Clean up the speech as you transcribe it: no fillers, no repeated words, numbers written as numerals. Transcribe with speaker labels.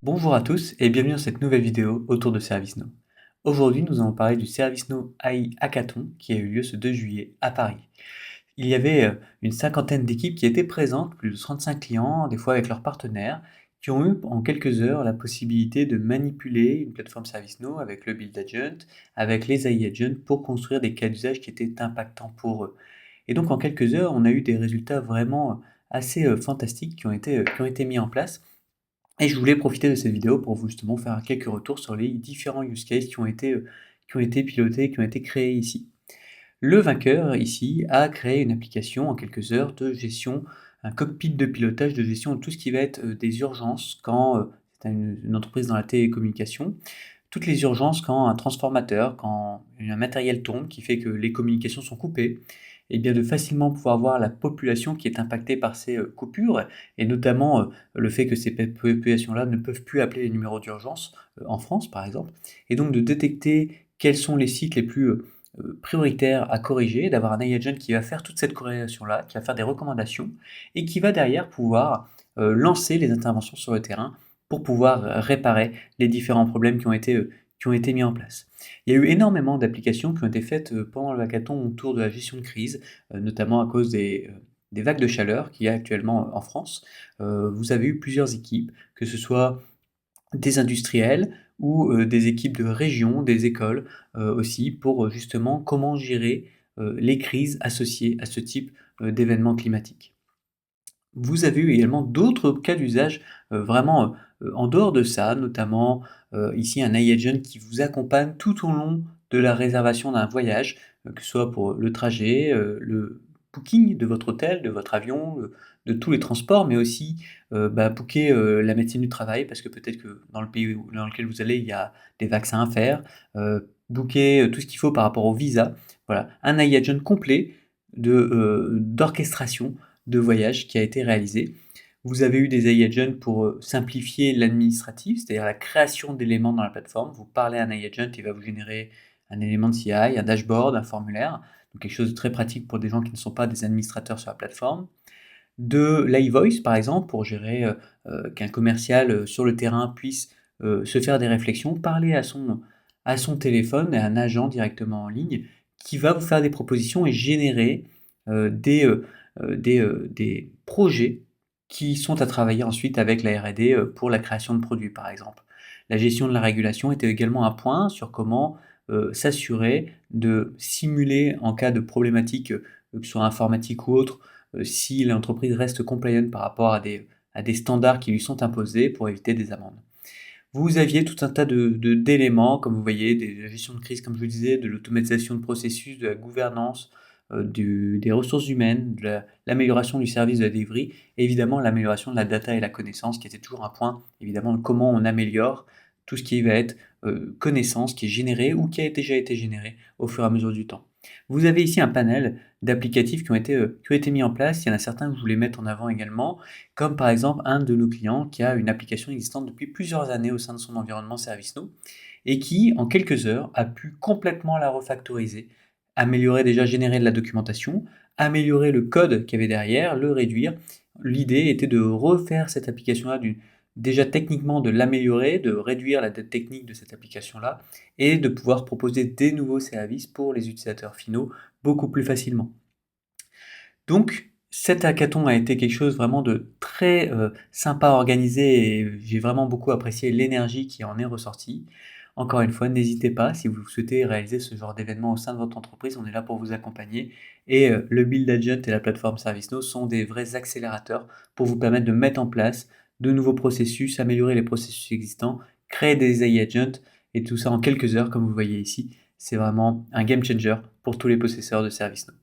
Speaker 1: Bonjour à tous et bienvenue dans cette nouvelle vidéo autour de ServiceNow. Aujourd'hui, nous allons parler du ServiceNow AI Hackathon qui a eu lieu ce 2 juillet à Paris. Il y avait une cinquantaine d'équipes qui étaient présentes, plus de 35 clients, des fois avec leurs partenaires, qui ont eu en quelques heures la possibilité de manipuler une plateforme ServiceNow avec le Build Agent, avec les AI Agents pour construire des cas d'usage qui étaient impactants pour eux. Et donc en quelques heures, on a eu des résultats vraiment assez fantastiques qui ont été mis en place. Et je voulais profiter de cette vidéo pour vous justement faire quelques retours sur les différents use cases qui ont été pilotés, qui ont été créés ici. Le vainqueur ici a créé une application en quelques heures de gestion, un cockpit de pilotage de gestion de tout ce qui va être des urgences quand c'est une entreprise dans la télécommunication, toutes les urgences quand un transformateur, quand un matériel tombe qui fait que les communications sont coupées, et bien de facilement pouvoir voir la population qui est impactée par ces coupures, et notamment le fait que ces populations-là ne peuvent plus appeler les numéros d'urgence, en France par exemple, et donc de détecter quels sont les sites les plus prioritaires à corriger, d'avoir un AI agent qui va faire toute cette corrélation-là, qui va faire des recommandations, et qui va derrière pouvoir lancer les interventions sur le terrain pour pouvoir réparer les différents problèmes qui ont été mis en place. Il y a eu énormément d'applications qui ont été faites pendant le hackathon autour de la gestion de crise, notamment à cause des vagues de chaleur qu'il y a actuellement en France. Vous avez eu plusieurs équipes, que ce soit des industriels ou des équipes de région, des écoles aussi, pour justement comment gérer les crises associées à ce type d'événements climatiques. Vous avez eu également d'autres cas d'usage, vraiment, en dehors de ça, notamment, ici un AI agent qui vous accompagne tout au long de la réservation d'un voyage, que ce soit pour le trajet, le booking de votre hôtel, de votre avion, de tous les transports, mais aussi, booker, la médecine du travail parce que peut-être que dans le pays dans lequel vous allez, il y a des vaccins à faire, booker, tout ce qu'il faut par rapport au visa. Voilà, un AI agent complet d'orchestration de voyage qui a été réalisé. Vous avez eu des AI agents pour simplifier l'administratif, c'est-à-dire la création d'éléments dans la plateforme. Vous parlez à un AI agent, il va vous générer un élément de CI, un dashboard, un formulaire, donc quelque chose de très pratique pour des gens qui ne sont pas des administrateurs sur la plateforme. De l'iVoice, par exemple, pour gérer qu'un commercial sur le terrain puisse se faire des réflexions, parler à son téléphone, à un agent directement en ligne, qui va vous faire des propositions et générer des projets qui sont à travailler ensuite avec la R&D pour la création de produits, par exemple. La gestion de la régulation était également un point sur comment s'assurer de simuler en cas de problématique, que ce soit informatique ou autre, si l'entreprise reste compliant par rapport à des standards qui lui sont imposés pour éviter des amendes. Vous aviez tout un tas d'éléments, comme vous voyez, de la gestion de crise, comme je vous disais, de l'automatisation de processus, de la gouvernance, des ressources humaines, de l'amélioration du service de la delivery, et évidemment l'amélioration de la data et la connaissance, qui était toujours un point, évidemment, de comment on améliore tout ce qui va être connaissance qui est générée ou qui a déjà été générée au fur et à mesure du temps. Vous avez ici un panel d'applicatifs qui ont été mis en place. Il y en a certains que je voulais mettre en avant également, comme par exemple un de nos clients qui a une application existante depuis plusieurs années au sein de son environnement ServiceNow et qui, en quelques heures, a pu complètement la refactoriser, améliorer déjà, générer de la documentation, améliorer le code qu'il y avait derrière, le réduire. L'idée était de refaire cette application-là, déjà techniquement de l'améliorer, de réduire la dette technique de cette application-là et de pouvoir proposer des nouveaux services pour les utilisateurs finaux beaucoup plus facilement. Donc, cet hackathon a été quelque chose vraiment de très sympa à organiser et j'ai vraiment beaucoup apprécié l'énergie qui en est ressortie. Encore une fois, n'hésitez pas si vous souhaitez réaliser ce genre d'événement au sein de votre entreprise, on est là pour vous accompagner et le Build Agent et la plateforme ServiceNow sont des vrais accélérateurs pour vous permettre de mettre en place de nouveaux processus, améliorer les processus existants, créer des AI agents et tout ça en quelques heures comme vous voyez ici. C'est vraiment un game changer pour tous les possesseurs de ServiceNow.